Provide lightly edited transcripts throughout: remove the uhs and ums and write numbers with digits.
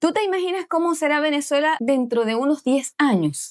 ¿Tú te imaginas cómo será Venezuela dentro de unos 10 años?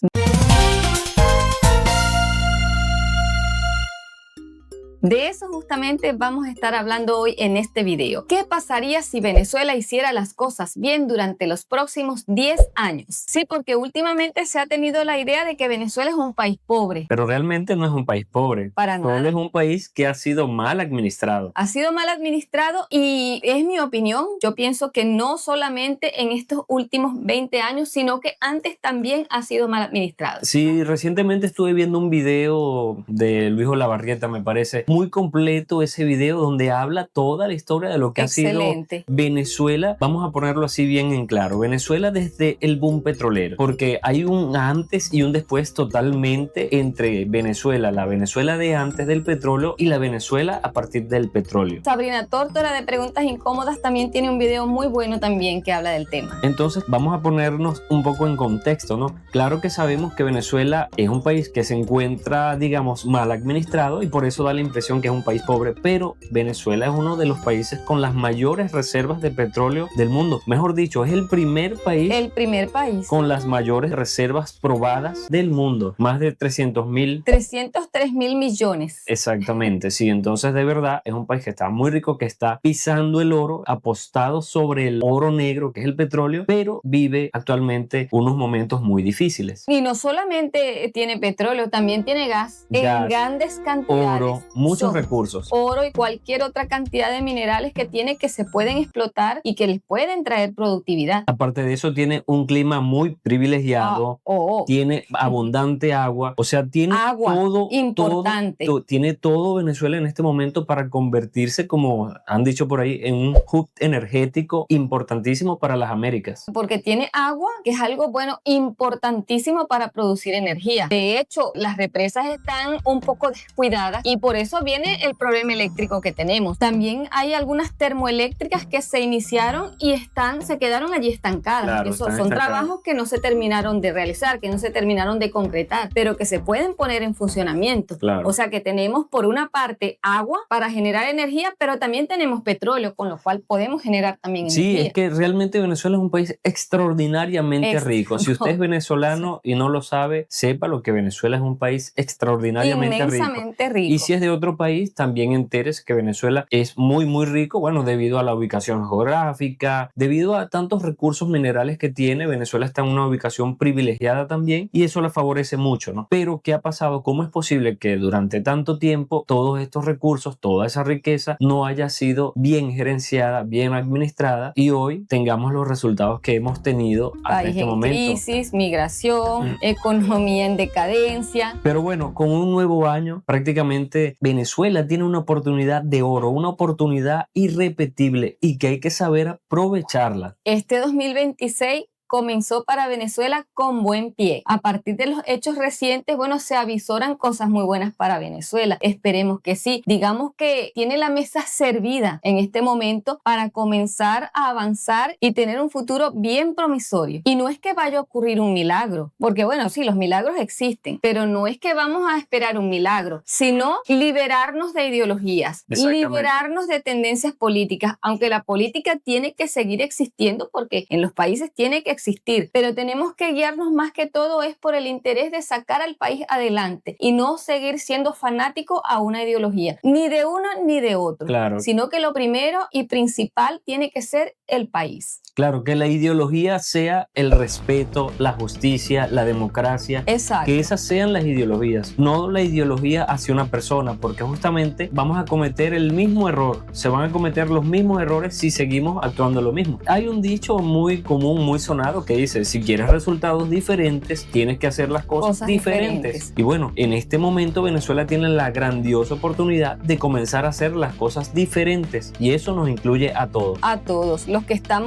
De eso justamente vamos a estar hablando hoy en este video. ¿Qué pasaría si Venezuela hiciera las cosas bien durante los próximos 10 años? Sí, porque últimamente se ha tenido la idea de que Venezuela es un país pobre. Pero realmente no es un país pobre. Para nada. Solo es un país que ha sido mal administrado. Ha sido mal administrado y es mi opinión. Yo pienso que no solamente en estos últimos 20 años, sino que antes también ha sido mal administrado. Sí, recientemente estuve viendo un video de Luis Olavarrieta, me parece, muy completo ese video donde habla toda la historia de lo que ha sido Venezuela. Vamos a ponerlo así bien en claro. Venezuela desde el boom petrolero, porque hay un antes y un después totalmente entre Venezuela, la Venezuela de antes del petróleo y la Venezuela a partir del petróleo. Sabrina Tórtora de Preguntas Incómodas también tiene un video muy bueno también que habla del tema. Entonces vamos a ponernos un poco en contexto, ¿no? Claro que sabemos que Venezuela es un país que se encuentra, digamos, mal administrado y por eso da la impresión que es un país pobre, pero Venezuela es uno de los países con las mayores reservas de petróleo del mundo. Mejor dicho, es el primer país con las mayores reservas probadas del mundo. Más de 303 mil millones. Exactamente, sí. Entonces, de verdad, es un país que está muy rico, que está pisando el oro, apostado sobre el oro negro, que es el petróleo, pero vive actualmente unos momentos muy difíciles. Y no solamente tiene petróleo, también tiene gas en grandes cantidades. Oro, muchos recursos. Oro y cualquier otra cantidad de minerales que tiene que se pueden explotar y que les pueden traer productividad. Aparte de eso, tiene un clima muy privilegiado, tiene abundante agua, o sea, tiene todo importante. Tiene todo Venezuela en este momento para convertirse, como han dicho por ahí, en un hub energético importantísimo para las Américas. Porque tiene agua, que es algo bueno, importantísimo para producir energía. De hecho, las represas están un poco descuidadas y por eso viene el problema eléctrico que tenemos. También hay algunas termoeléctricas que se iniciaron y se quedaron allí estancadas. Claro, son trabajos que no se terminaron de realizar, que no se terminaron de concretar, pero que se pueden poner en funcionamiento. Claro. O sea que tenemos por una parte agua para generar energía, pero también tenemos petróleo, con lo cual podemos generar también energía. Sí, es que realmente Venezuela es un país extraordinariamente rico. Si usted es venezolano y no lo sabe, sepa lo que Venezuela es un país extraordinariamente inmensamente rico. Y si es de otro país, también entérese que Venezuela es muy, muy rico, bueno, debido a la ubicación geográfica, debido a tantos recursos minerales que tiene. Venezuela está en una ubicación privilegiada también y eso la favorece mucho, ¿no? Pero, ¿qué ha pasado? ¿Cómo es posible que durante tanto tiempo todos estos recursos, toda esa riqueza no haya sido bien gerenciada, bien administrada y hoy tengamos los resultados que hemos tenido hasta este momento? Crisis, migración, economía en decadencia. Pero bueno, con un nuevo año, prácticamente Venezuela tiene una oportunidad de oro, una oportunidad irrepetible y que hay que saber aprovecharla. Este 2026 comenzó para Venezuela con buen pie. A partir de los hechos recientes, bueno, se avisoran cosas muy buenas para Venezuela. Esperemos que sí. Digamos que tiene la mesa servida en este momento para comenzar a avanzar y tener un futuro bien promisorio. Y no es que vaya a ocurrir un milagro, porque bueno, sí, los milagros existen, pero no es que vamos a esperar un milagro, sino liberarnos de ideologías, liberarnos de tendencias políticas, aunque la política tiene que seguir existiendo porque en los países tiene que existir, pero tenemos que guiarnos más que todo es por el interés de sacar al país adelante y no seguir siendo fanático a una ideología, ni de uno ni de otro, sino que lo primero y principal tiene que ser el país. Claro, que la ideología sea el respeto, la justicia, la democracia. Exacto. Que esas sean las ideologías, no la ideología hacia una persona, porque justamente vamos a cometer el mismo error, se van a cometer los mismos errores si seguimos actuando lo mismo. Hay un dicho muy común, muy sonado que dice, si quieres resultados diferentes, tienes que hacer las cosas diferentes. Y bueno, en este momento Venezuela tiene la grandiosa oportunidad de comenzar a hacer las cosas diferentes y eso nos incluye a todos. A todos, los que están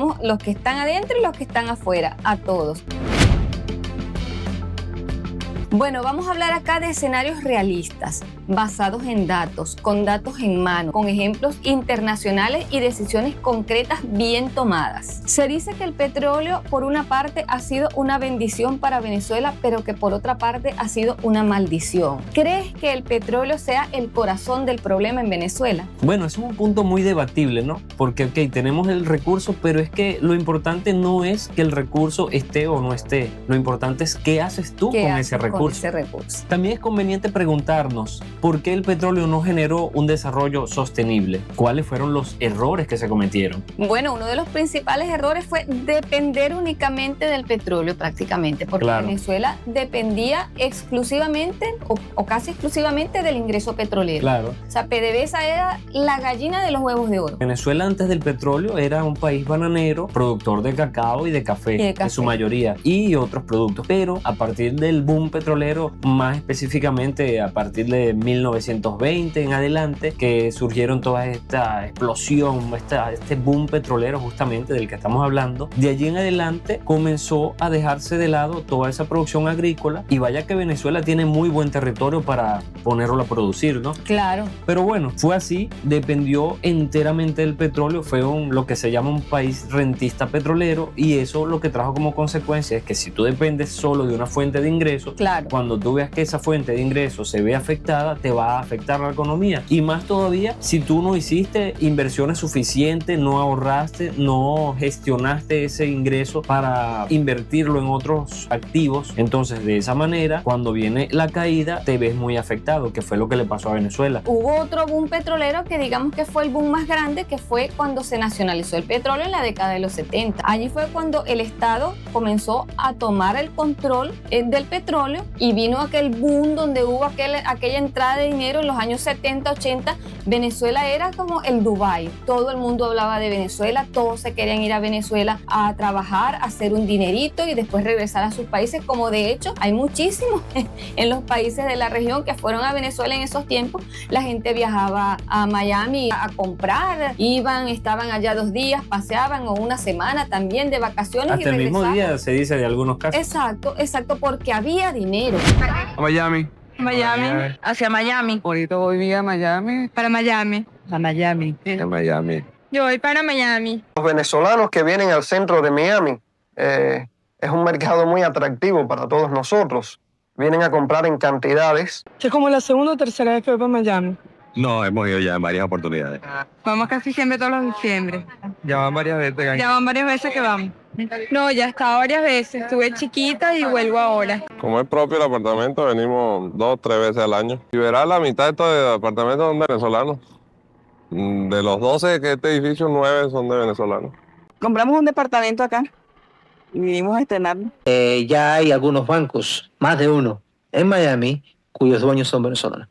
adentro y los que están afuera, a todos. Bueno, vamos a hablar acá de escenarios realistas. basados en datos, con datos en mano, con ejemplos internacionales y decisiones concretas bien tomadas. Se dice que el petróleo, por una parte, ha sido una bendición para Venezuela, pero que por otra parte ha sido una maldición. ¿Crees que el petróleo sea el corazón del problema en Venezuela? Bueno, es un punto muy debatible, ¿no? Porque, ok, tenemos el recurso, pero es que lo importante no es que el recurso esté o no esté. Lo importante es qué haces tú con ese recurso. También es conveniente preguntarnos por qué el petróleo no generó un desarrollo sostenible. ¿Cuáles fueron los errores que se cometieron? Bueno, uno de los principales errores fue depender únicamente del petróleo prácticamente, porque Venezuela dependía exclusivamente o casi exclusivamente del ingreso petrolero. Claro. O sea, PDVSA era la gallina de los huevos de oro. Venezuela antes del petróleo era un país bananero, productor de cacao y de café, en su mayoría, y otros productos. Pero a partir del boom petrolero, más específicamente a partir de 1920 en adelante, que surgieron toda esta explosión, este boom petrolero justamente del que estamos hablando, de allí en adelante comenzó a dejarse de lado toda esa producción agrícola, y vaya que Venezuela tiene muy buen territorio para ponerlo a producir, ¿no? Claro. Pero bueno, fue así, dependió enteramente del petróleo, fue lo que se llama un país rentista petrolero, y eso lo que trajo como consecuencia es que si tú dependes solo de una fuente de ingresos, cuando tú veas que esa fuente de ingresos se ve afectada, te va a afectar la economía, y más todavía si tú no hiciste inversiones suficientes, no ahorraste, no gestionaste ese ingreso para invertirlo en otros activos. Entonces, de esa manera, cuando viene la caída, te ves muy afectado, que fue lo que le pasó a Venezuela. Hubo otro boom petrolero que digamos que fue el boom más grande, que fue cuando se nacionalizó el petróleo en la década de los 70. Allí fue cuando el Estado comenzó a tomar el control del petróleo, y vino aquel boom donde hubo aquella entrada de dinero en los años 70, 80. Venezuela era como el Dubái. Todo el mundo hablaba de Venezuela, todos se querían ir a Venezuela a trabajar, a hacer un dinerito y después regresar a sus países, como de hecho hay muchísimos en los países de la región que fueron a Venezuela en esos tiempos. La gente viajaba a Miami a comprar, estaban allá 2 días, paseaban, o una semana también de vacaciones. Hasta y regresaban. El mismo día se dice de algunos casos. Exacto, porque había dinero. A Miami. Miami, hacia Miami. Ahorita voy a Miami. Para Miami. A Miami. A Miami. Yo voy para Miami. Los venezolanos que vienen al centro de Miami es un mercado muy atractivo para todos nosotros. Vienen a comprar en cantidades. Es como la segunda o tercera vez que voy para Miami. No, hemos ido ya en varias oportunidades. Vamos casi siempre todos los diciembre. Ya van varias veces. Ya van varias veces que vamos. No, ya he estado varias veces. Estuve chiquita y vuelvo ahora. Como es propio el apartamento, venimos 2 o 3 veces al año. Y verás, la mitad de estos apartamentos son venezolanos. De los 12 que este edificio, 9 son de venezolanos. Compramos un departamento acá y vinimos a estrenarlo. Ya hay algunos bancos, más de uno, en Miami, cuyos dueños son venezolanos.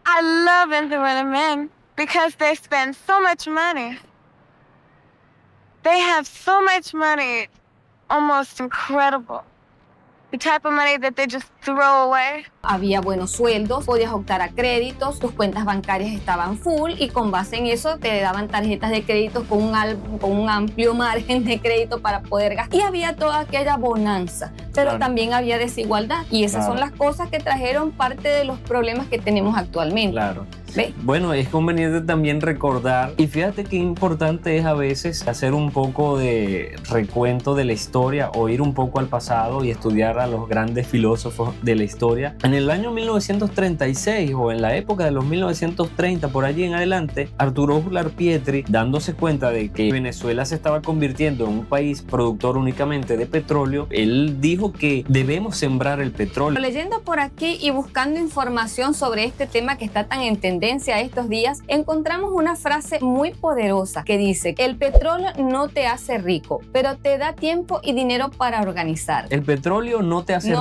I love Venezuela men because they spend so much money. They have so much money, almost incredible. The type of money that they just throw away. Había buenos sueldos, podías optar a créditos, tus cuentas bancarias estaban full, y con base en eso te daban tarjetas de crédito con un amplio margen de crédito para poder gastar. Y había toda aquella bonanza, pero también había desigualdad, y esas son las cosas que trajeron parte de los problemas que tenemos actualmente. Claro. Bueno, es conveniente también recordar, y fíjate qué importante es a veces hacer un poco de recuento de la historia, o ir un poco al pasado y estudiar a los grandes filósofos de la historia. En el año 1936, o en la época de los 1930, por allí en adelante, Arturo Uslar Pietri, dándose cuenta de que Venezuela se estaba convirtiendo en un país productor únicamente de petróleo, él dijo que debemos sembrar el petróleo. Leyendo por aquí y buscando información sobre este tema que está tan en tendencia estos días, encontramos una frase muy poderosa que dice: el petróleo no te hace rico, pero te da tiempo y dinero para organizar. El petróleo no te hace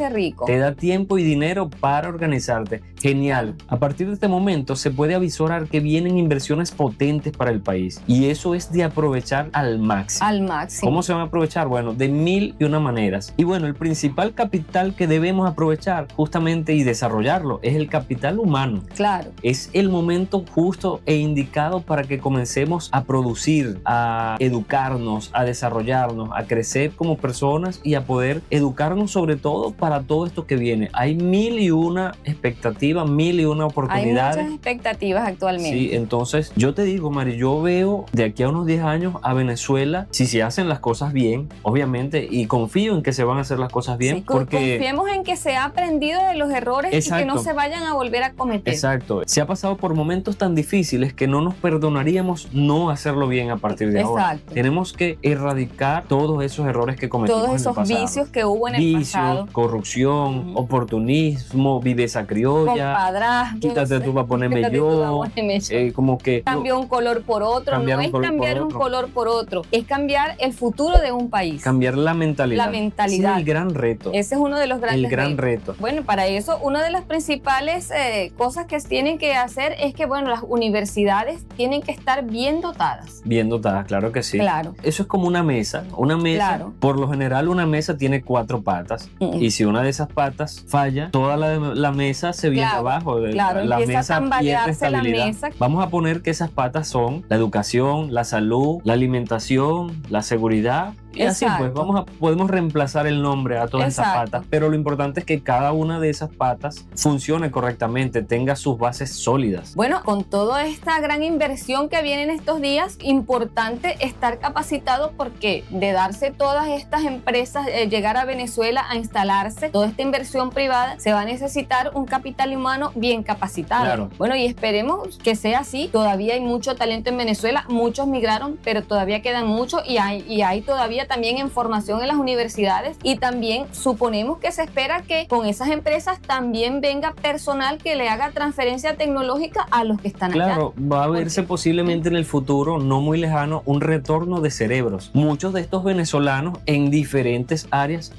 rico, te da tiempo y dinero para organizarte. Genial. A partir de este momento se puede avisorar que vienen inversiones potentes para el país, y eso es de aprovechar al máximo. Al máximo. ¿Cómo se van a aprovechar? Bueno, de 1000 y una maneras. Y bueno, bueno, el principal capital que debemos aprovechar justamente y desarrollarlo es el capital humano. Claro. Es el momento justo e indicado para que comencemos a producir, a educarnos, a desarrollarnos, a crecer como personas y a poder educarnos sobre todo para todo esto que viene. Hay 1001 expectativas, 1001 oportunidades. Hay muchas expectativas actualmente. Sí, entonces yo te digo, Mari, yo veo de aquí a unos 10 años a Venezuela, si se hacen las cosas bien, obviamente, y confío en que se van a hacer las cosas bien, Sí, porque... confiemos en que se ha aprendido de los errores. Exacto. Y que no se vayan a volver a cometer. Exacto. Se ha pasado por momentos tan difíciles que no nos perdonaríamos no hacerlo bien a partir de ahora. Exacto. Tenemos que erradicar todos esos errores que cometimos Todos en el esos pasado. vicios que hubo en el pasado. Corrupción, oportunismo, viveza criolla, Compadrastros, quítate tú para ponerme quítate tú yo, pa' ponerme yo. como que... Cambió un color por otro, Cambiar no un es color por cambiar un otro. color por otro, es cambiar el futuro de un país. Cambiar la mentalidad. La mentalidad. Ese es el gran reto. Ese es uno de los grandes El gran reto. Bueno, para eso, una de las principales cosas que tienen que hacer es que, bueno, las universidades tienen que estar bien dotadas. Bien dotadas, claro que sí. Claro. Eso es como una mesa. Una mesa, Claro. por lo general, una mesa tiene 4 patas. Y si una de esas patas falla, toda la mesa se viene Claro, abajo. claro, La empieza a mesa pierde tambalearse la estabilidad. mesa. Vamos a poner que esas patas son la educación, la salud, la alimentación, la seguridad. Y así pues, Exacto. podemos reemplazar el nombre a todas esas Exacto. patas, pero lo importante es que cada una de esas patas funcione correctamente, tenga sus bases sólidas. Bueno, con toda esta gran inversión que viene en estos días, importante estar capacitado porque de darse todas estas empresas, llegar a Venezuela a instalarse, toda esta inversión privada, se va a necesitar un capital humano bien capacitado. Claro. Bueno, y esperemos que sea así. Todavía hay mucho talento en Venezuela, muchos migraron, pero todavía quedan muchos y hay todavía también en formación en las universidades y también suponemos que se espera que con esas empresas también venga personal que le haga transferencia tecnológica a los que están Claro, allá. va a verse posiblemente en el futuro, no muy lejano, un retorno de cerebros. Muchos de estos venezolanos en diferentes áreas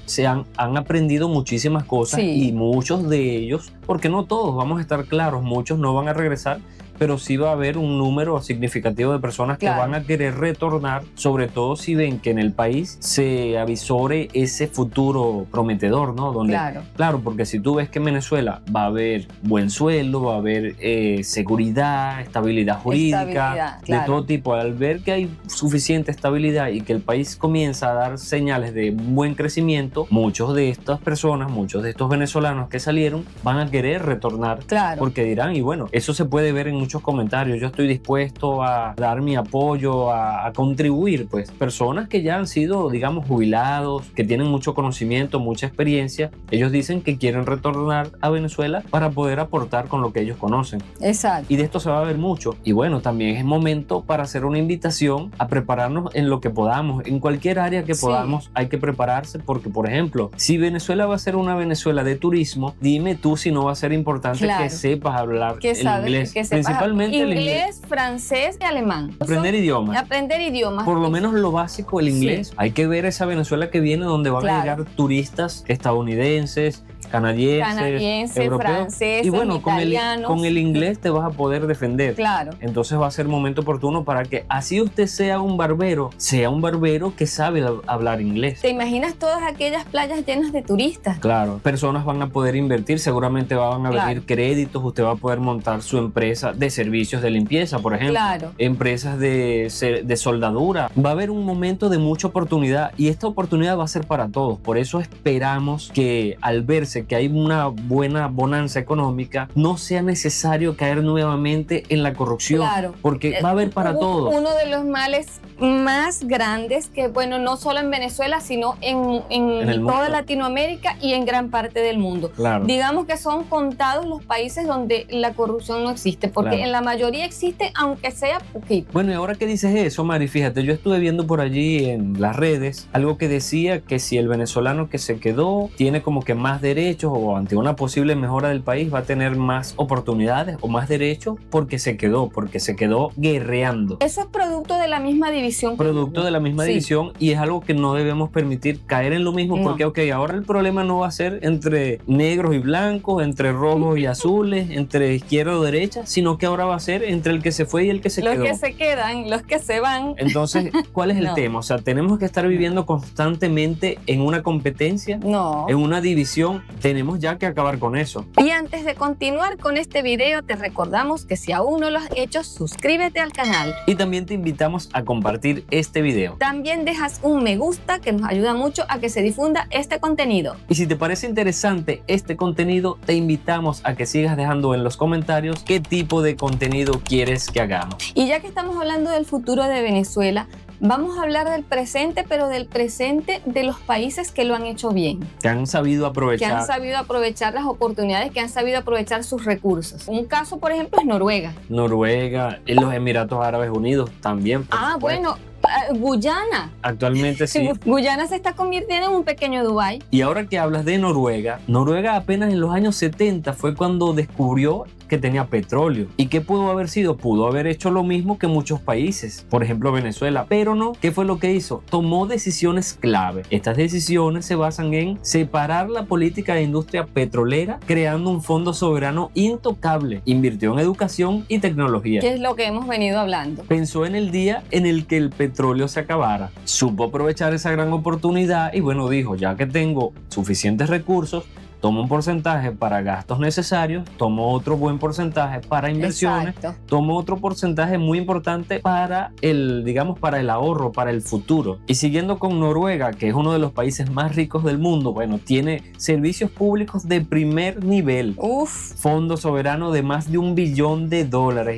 han aprendido muchísimas cosas Sí. y muchos de ellos, porque no todos, vamos a estar claros, muchos no van a regresar, pero sí va a haber un número significativo de personas que Claro. van a querer retornar, sobre todo si ven que en el país se avisore ese futuro prometedor, ¿no? Donde, claro, porque si tú ves que en Venezuela va a haber buen sueldo, va a haber seguridad, estabilidad jurídica, Estabilidad, de claro. todo tipo, al ver que hay suficiente estabilidad y que el país comienza a dar señales de buen crecimiento, muchos de estas personas, muchos de estos venezolanos que salieron van a querer retornar, Claro. porque dirán, y bueno, eso se puede ver en muchos comentarios, yo estoy dispuesto a dar mi apoyo, a contribuir, pues personas que ya han sido, digamos, jubilados, que tienen mucho conocimiento, mucha experiencia, ellos dicen que quieren retornar a Venezuela para poder aportar con lo que ellos conocen. Exacto. Y de esto se va a ver mucho. Y bueno, también es momento para hacer una invitación a prepararnos en lo que podamos, en cualquier área que Sí. podamos hay que prepararse, porque por ejemplo, si Venezuela va a ser una Venezuela de turismo, dime tú si no va a ser importante Claro. que sepas hablar Que el sabes, inglés, que sepas principalmente el inglés. inglés, francés y alemán. Aprender idiomas. Aprender idiomas. Por lo menos lo básico, el inglés. Sí. Hay que ver esa Venezuela que viene donde van Claro. a llegar turistas estadounidenses, canadienses, europeos. franceses, Y bueno, italianos. con el inglés te vas a poder defender. Claro. Entonces va a ser momento oportuno para que así usted sea un barbero que sabe hablar inglés. ¿Te imaginas todas aquellas playas llenas de turistas? Claro, personas van a poder invertir, seguramente van a Claro. venir créditos, usted va a poder montar su empresa de servicios de limpieza, por ejemplo. Claro. Empresas de soldadura. Va a haber un momento de mucha oportunidad y esta oportunidad va a ser para todos. Por eso esperamos que al verse que hay una buena bonanza económica, no sea necesario caer nuevamente en la corrupción. Claro. Porque va a haber para todos. Uno de los males más grandes que, bueno, no solo en Venezuela, sino en el toda mundo. Latinoamérica y en gran parte del mundo. Claro. Digamos que son contados los países donde la corrupción no existe, porque Claro. en la mayoría existe, aunque sea poquito. Bueno, y ahora que dices eso, Mari, fíjate, yo estuve viendo por allí en las redes algo que decía que si el venezolano que se quedó tiene como que más derechos hechos o ante una posible mejora del país va a tener más oportunidades o más derechos porque se quedó guerreando. Eso es producto de la misma división. Producto de la misma Sí. división, y es algo que no debemos permitir caer en lo mismo, No. porque ok, ahora el problema no va a ser entre negros y blancos, entre rojos y azules, entre izquierda o derecha, sino que ahora va a ser entre el que se fue y el que se Los quedó. que se quedan, los que se van. Entonces, ¿cuál es el No. tema? O sea, tenemos que estar viviendo constantemente en una competencia, No. en una división. Tenemos ya que acabar con eso. Y antes de continuar con este video, te recordamos que si aún no lo has hecho, suscríbete al canal. Y también te invitamos a compartir este video. También dejas un me gusta que nos ayuda mucho a que se difunda este contenido. Y si te parece interesante este contenido, te invitamos a que sigas dejando en los comentarios qué tipo de contenido quieres que hagamos. Y ya que estamos hablando del futuro de Venezuela, vamos a hablar del presente, pero del presente de los países que lo han hecho bien, Que han sabido que aprovechar. han sabido aprovechar las oportunidades, que han sabido aprovechar sus recursos. Un caso, por ejemplo, es Noruega. Noruega, en los Emiratos Árabes Unidos también. por supuesto. Bueno, Guyana. Actualmente sí. Guyana se está convirtiendo en un pequeño Dubái. Y ahora que hablas de Noruega, Noruega apenas en los años 70 fue cuando descubrió que tenía petróleo. ¿Y qué pudo haber sido? Pudo haber hecho lo mismo que muchos países, por ejemplo Venezuela, pero no. ¿Qué fue lo que hizo? Tomó decisiones clave. Estas decisiones se basan en separar la política de industria petrolera, creando un fondo soberano intocable. Invirtió en educación y tecnología. Que es lo que hemos venido hablando. Pensó en el día en el que el petróleo se acabara, supo aprovechar esa gran oportunidad y bueno, dijo, ya que tengo suficientes recursos, tomo un porcentaje para gastos necesarios, tomo otro buen porcentaje para inversiones, Exacto. tomo otro porcentaje muy importante para el, digamos, para el ahorro, para el futuro. Y siguiendo con Noruega, que es uno de los países más ricos del mundo, bueno, tiene servicios públicos de primer nivel. Uf. Fondo soberano de más de $1 billón.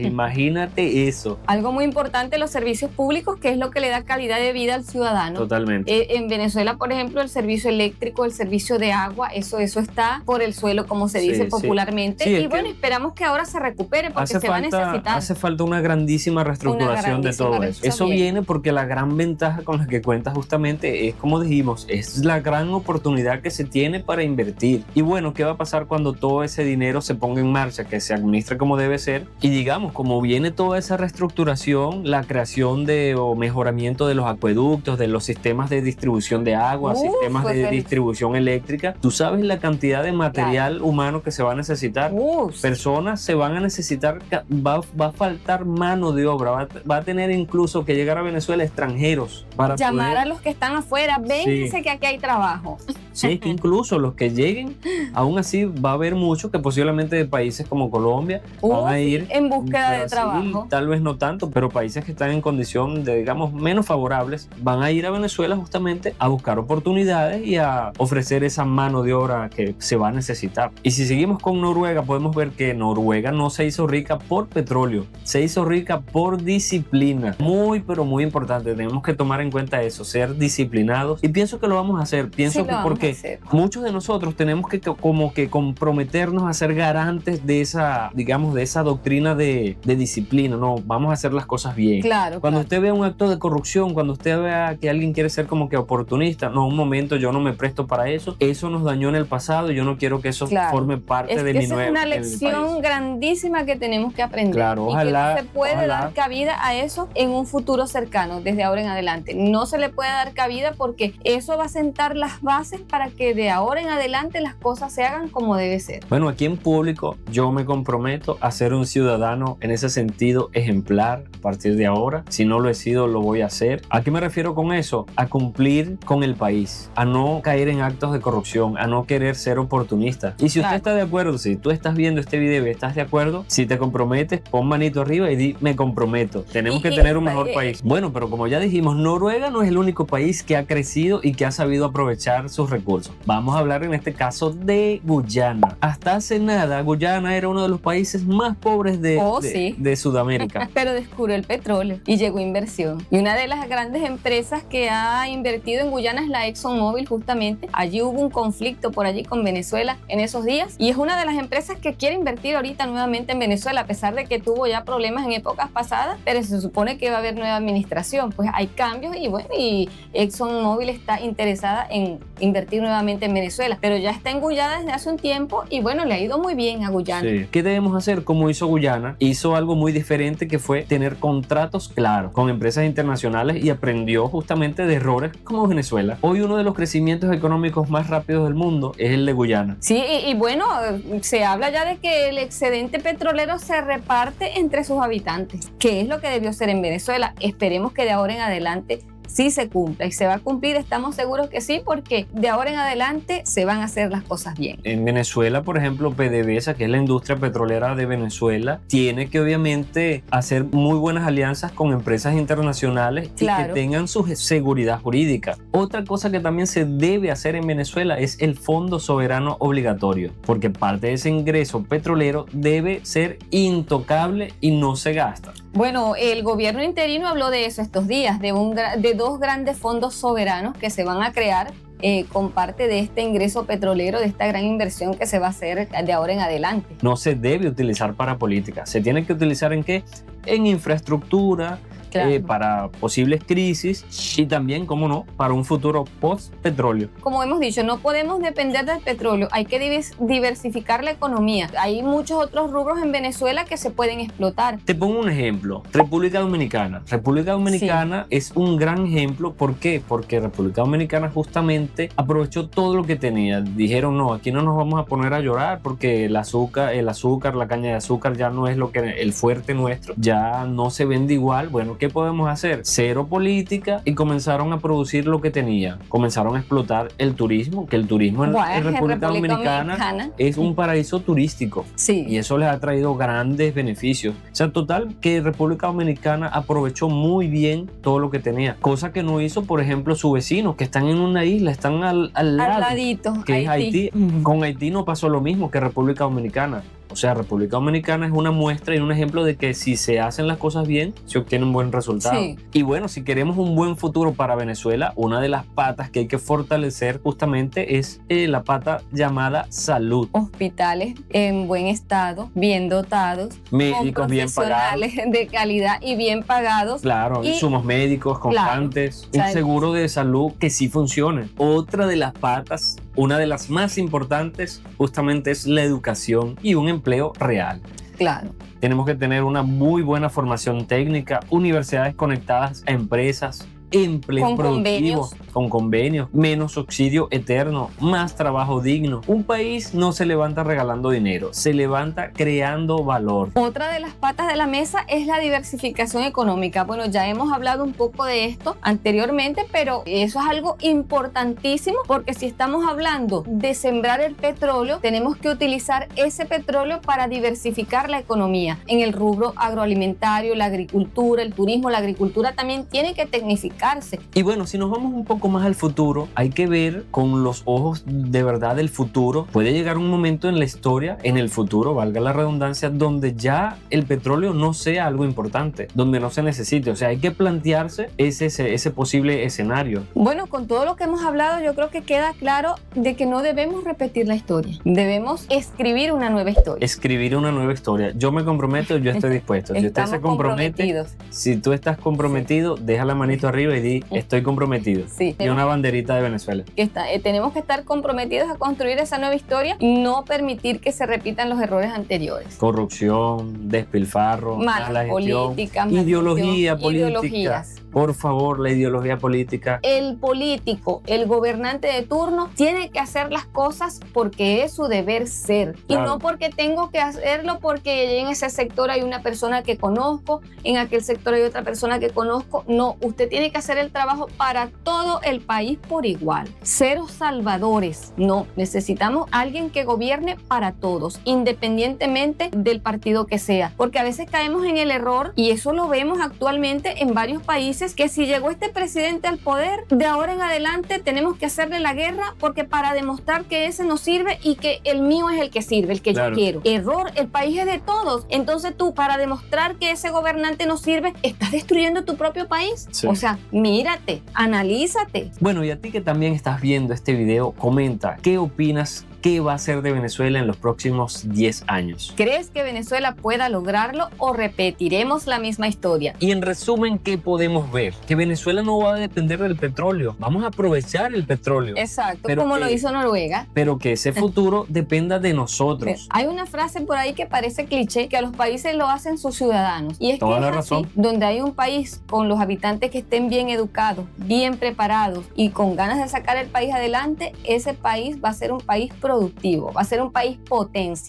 Imagínate eso. Algo muy importante, los servicios públicos, que es lo que le da calidad de vida al ciudadano. Totalmente. En Venezuela, por ejemplo, el servicio eléctrico, el servicio de agua, eso está por el suelo, como se dice Sí, popularmente. sí. Sí, y es bueno, que esperamos que ahora se recupere porque se va a necesitar. Hace falta una grandísima reestructuración de todo eso. Eso viene porque la gran ventaja con la que cuenta justamente es, como dijimos, es la gran oportunidad que se tiene para invertir. Y bueno, ¿qué va a pasar cuando todo ese dinero se ponga en marcha, que se administre como debe ser? Y digamos, como viene toda esa reestructuración, la creación de o mejoramiento de los acueductos, de los sistemas de distribución de agua, sistemas pues de distribución eléctrica, tú sabes la cantidad de material humano que se va a necesitar. Personas se van a necesitar, va a faltar mano de obra, va a tener incluso que llegar a Venezuela extranjeros para llamar poder, a los que están afuera, vénganse que aquí hay trabajo. sí, que incluso los que lleguen, aún así va a haber muchos que posiblemente de países como Colombia van a ir en búsqueda de Brasil, trabajo. tal vez no tanto, pero países que están en condición de, digamos, menos favorables, van a ir a Venezuela justamente a buscar oportunidades y a ofrecer esa mano de obra que se va a necesitar. Y si seguimos con Noruega, podemos ver que Noruega no se hizo rica por petróleo, se hizo rica por disciplina. Muy, pero muy importante, tenemos que tomar en cuenta eso, ser disciplinados, y pienso que lo vamos a hacer, pienso que porque muchos de nosotros tenemos que como que comprometernos a ser garantes de esa, digamos, de esa doctrina de disciplina. No, vamos a hacer las cosas bien. Cuando usted vea un acto de corrupción, cuando usted vea que alguien quiere ser como que oportunista, no, un momento, yo no me presto para eso, eso nos dañó en el pasado y yo no quiero que eso forme parte de mi nueva. Es una lección grandísima que tenemos que aprender. Claro, y ojalá, que no se puede dar cabida a eso en un futuro cercano, desde ahora en adelante. No se le puede dar cabida porque eso va a sentar las bases para que de ahora en adelante las cosas se hagan como debe ser. Bueno, aquí en público yo me comprometo a ser un ciudadano en ese sentido ejemplar a partir de ahora. Si no lo he sido, lo voy a hacer. ¿A qué me refiero con eso? A cumplir con el país, a no caer en actos de corrupción, a no querer ser oportunista. Y si usted está de acuerdo, si tú estás viendo este video y estás de acuerdo, si te comprometes, pon manito arriba y di, me comprometo. Tenemos que tener un mejor país. Bueno, pero como ya dijimos, Noruega no es el único país que ha crecido y que ha sabido aprovechar sus recursos. Vamos a hablar en este caso de Guyana. Hasta hace nada, Guyana era uno de los países más pobres de Sudamérica. Pero descubrió el petróleo y llegó inversión. Y una de las grandes empresas que ha invertido en Guyana es la ExxonMobil, justamente. Allí hubo un conflicto por allí con Venezuela en esos días y es una de las empresas que quiere invertir ahorita nuevamente en Venezuela, a pesar de que tuvo ya problemas en épocas pasadas, pero se supone que va a haber nueva administración. Pues hay cambios y bueno, y ExxonMobil está interesada en invertir invertir nuevamente en Venezuela, pero ya está en Guyana desde hace un tiempo y bueno, le ha ido muy bien a Guyana. Sí. ¿Qué debemos hacer? Como hizo Guyana, hizo algo muy diferente, que fue tener contratos claros con empresas internacionales y aprendió justamente de errores como Venezuela. Hoy uno de los crecimientos económicos más rápidos del mundo es el de Guyana. Sí, y bueno, se habla ya de que el excedente petrolero se reparte entre sus habitantes, que es lo que debió ser en Venezuela. Esperemos que de ahora en adelante sí se cumpla y se va a cumplir, estamos seguros que sí, porque de ahora en adelante se van a hacer las cosas bien. En Venezuela, por ejemplo, PDVSA, que es la industria petrolera de Venezuela, tiene que obviamente hacer muy buenas alianzas con empresas internacionales y que tengan su seguridad jurídica. Otra cosa que también se debe hacer en Venezuela es el Fondo Soberano Obligatorio, porque parte de ese ingreso petrolero debe ser intocable y no se gasta. Bueno, el gobierno interino habló de eso estos días, de dos grandes fondos soberanos que se van a crear con parte de este ingreso petrolero, de esta gran inversión que se va a hacer de ahora en adelante. No se debe utilizar para política, se tiene que utilizar ¿en qué? En infraestructura, para posibles crisis y también, como no, para un futuro post-petróleo. Como hemos dicho, no podemos depender del petróleo, hay que diversificar la economía. Hay muchos otros rubros en Venezuela que se pueden explotar. Te pongo un ejemplo, República Dominicana. República Dominicana es un gran ejemplo. ¿Por qué? Porque República Dominicana justamente aprovechó todo lo que tenía. Dijeron, no, aquí no nos vamos a poner a llorar porque el azúcar, la caña de azúcar ya no es el fuerte nuestro, ya no se vende igual. Bueno, ¿qué podemos hacer? Cero política, y comenzaron a producir lo que tenían. Comenzaron a explotar el turismo, que el turismo en República Dominicana es un paraíso turístico. Sí. Y eso les ha traído grandes beneficios. O sea, total, que República Dominicana aprovechó muy bien todo lo que tenía. Cosa que no hizo, por ejemplo, sus vecinos, que están en una isla, están al lado. Al ladito, que Haití. Es Haití. Con Haití no pasó lo mismo que República Dominicana. O sea, República Dominicana es una muestra y un ejemplo de que si se hacen las cosas bien, se obtiene un buen resultado. Sí. Y bueno, si queremos un buen futuro para Venezuela, una de las patas que hay que fortalecer justamente es la pata llamada salud. Hospitales en buen estado, bien dotados, médicos bien pagados, de calidad y bien pagados. Claro, insumos médicos constantes, un seguro de salud que sí funcione. Otra de las patas, una de las más importantes, justamente es la educación y un empleo real. Claro. Tenemos que tener una muy buena formación técnica, universidades conectadas a empresas, empleos productivos, con convenios, menos subsidio eterno, más trabajo digno. Un país no se levanta regalando dinero, se levanta creando valor. Otra de las patas de la mesa es la diversificación económica. Bueno, ya hemos hablado un poco de esto anteriormente, pero eso es algo importantísimo, porque si estamos hablando de sembrar el petróleo, tenemos que utilizar ese petróleo para diversificar la economía. En el rubro agroalimentario, la agricultura, el turismo, la agricultura también tiene que tecnificar. Y bueno, si nos vamos un poco más al futuro, hay que ver con los ojos de verdad del futuro. Puede llegar un momento en la historia, en el futuro, valga la redundancia, donde ya el petróleo no sea algo importante, donde no se necesite. O sea, hay que plantearse ese posible escenario. Bueno, con todo lo que hemos hablado, yo creo que queda claro de que no debemos repetir la historia. Debemos escribir una nueva historia. Escribir una nueva historia. Yo me comprometo, yo estoy dispuesto. Si usted se compromete, si tú estás comprometido, deja la manito arriba y di, estoy comprometido. Sí. Y una banderita de Venezuela. Tenemos que estar comprometidos a construir esa nueva historia y no permitir que se repitan los errores anteriores. Corrupción, despilfarro, mala gestión, política, ideología política. Por favor, la ideología política. El político, el gobernante de turno, tiene que hacer las cosas porque es su deber ser. Claro. Y no porque tengo que hacerlo porque en ese sector hay una persona que conozco, en aquel sector hay otra persona que conozco. No, usted tiene que hacer el trabajo para todo el país por igual. Cero salvadores. No, necesitamos alguien que gobierne para todos, independientemente del partido que sea. Porque a veces caemos en el error, y eso lo vemos actualmente en varios países, que si llegó este presidente al poder, de ahora en adelante tenemos que hacerle la guerra porque para demostrar que ese no sirve y que el mío es el que sirve, el que yo quiero. Error, el país es de todos. Entonces tú, para demostrar que ese gobernante no sirve, estás destruyendo tu propio país. Sí. O sea, mírate, analízate. Bueno, y a ti que también estás viendo este video, comenta, ¿qué opinas? ¿Qué va a ser de Venezuela en los próximos 10 años? ¿Crees que Venezuela pueda lograrlo o repetiremos la misma historia? Y en resumen, ¿qué podemos queremos ver, que Venezuela no va a depender del petróleo, vamos a aprovechar el petróleo, Exacto, Pero como que- lo hizo Noruega. pero que ese futuro dependa de nosotros. Hay una frase por ahí que parece cliché, que a los países lo hacen sus ciudadanos. Y es Toda que la es así, razón. donde hay un país con los habitantes que estén bien educados, bien preparados y con ganas de sacar el país adelante, ese país va a ser un país productivo, va a ser un país potencia.